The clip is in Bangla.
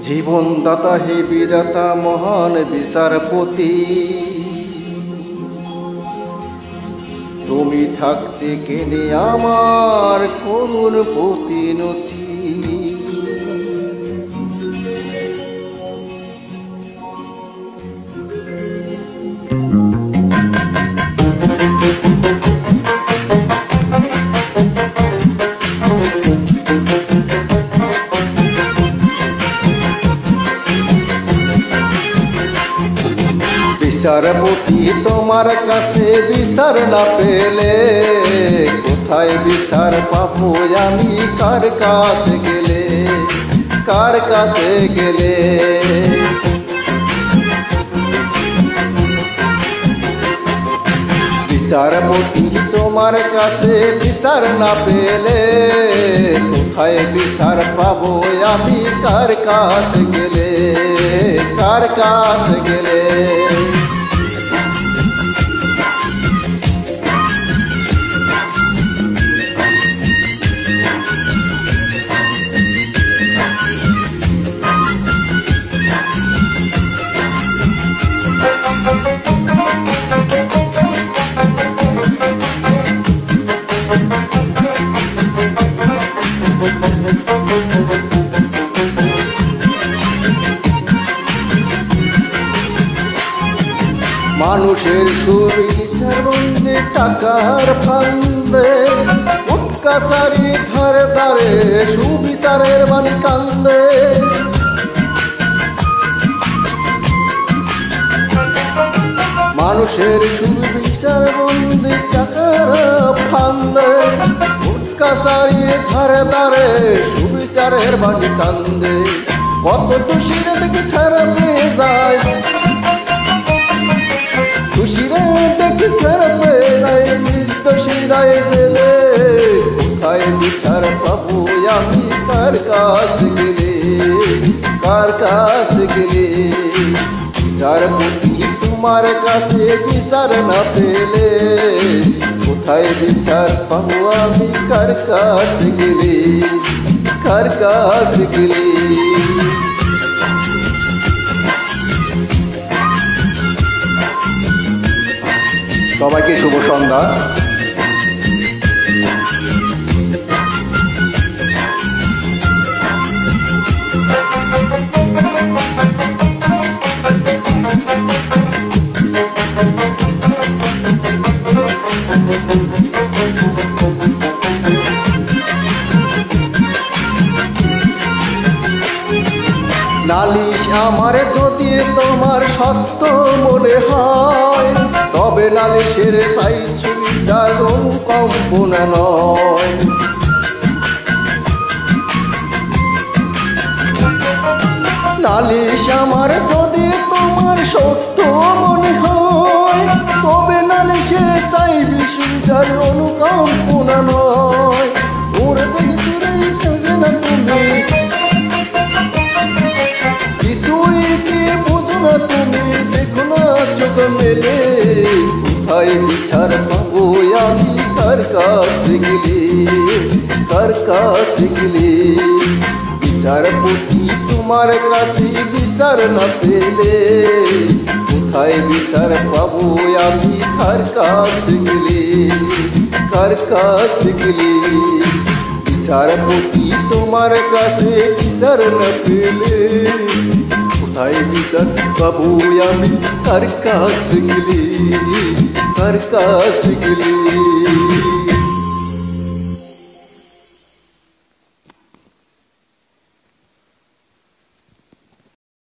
জীবনদাতা হে বিধাতা মহান বিচারপতি, তুমি থাকতে কেনে আমার করুণ প্রতিনতি। বিচারপতি তোমার কাছে বিচার না পেলে কোথায় বিচার পাবো আমি, কার কাছে গেলে, কার কাছে গেলে। বিচারপতি তোমার কাছে বিচার না পেলে কোথায় বিচার পাবো আমি, কার কাছে গেলে, কার কাছে গেলে। মানুষের সুবিচার বন্দে টাকার ফান্দে, উৎকাচারী ধারে ধারে সুবিচারের বাণী কান্দে। মানুষের সুবিচার বন্দে টাকার ফান্দে, উৎকাচারী ধারে ধারে সুবিচারের বাণী কান্দে। কত দোষীরা দেখে ছাড়া পেয়ে যায়, খুশিরা দেখে ছাড়া পেয়ে যায়, নির্দোষীরাই জেলে। কোথায় বিচার পাবো আমি, কার কাছে গেলে, কার কাছে গেলে। বিচারপতি তোমার কাছে বিচার না পেলে কোথায় বিচার পাবো আমি, কার কাছে গেলে, কার কাছে গেলে। সবাইকে শুভ সন্ধ্যা। নালিশ আমার যদি তোমার সত্য মনে হয়, তবে নালিশের চাই সুবিচার অনুকম্পনা নয়। নালিশ আমার যদি তোমার সত্য মনে হয়, তবে নালিশের চাই সুবিচার অনুকম্পনা নয়। ওর দেখে সুরে সঙ্গে না তুমি, তুমি দেখো না চোখ মেলে। কোথায় বিচার পাবো আমি, কার কাছে গেলে, কার কাছে গেলে। বিচারপতি তোমার কাছে বিচার না পেলে কোথায় বিচার পাবো আমি, কার কাছে গেলে, কার কাছে গেলে। বিচারপতি তোমার কাছে বিচার না পেলে কোথায় বিচার পাবো আমি, কার কাছে গেলে, কার কাছে গেলে।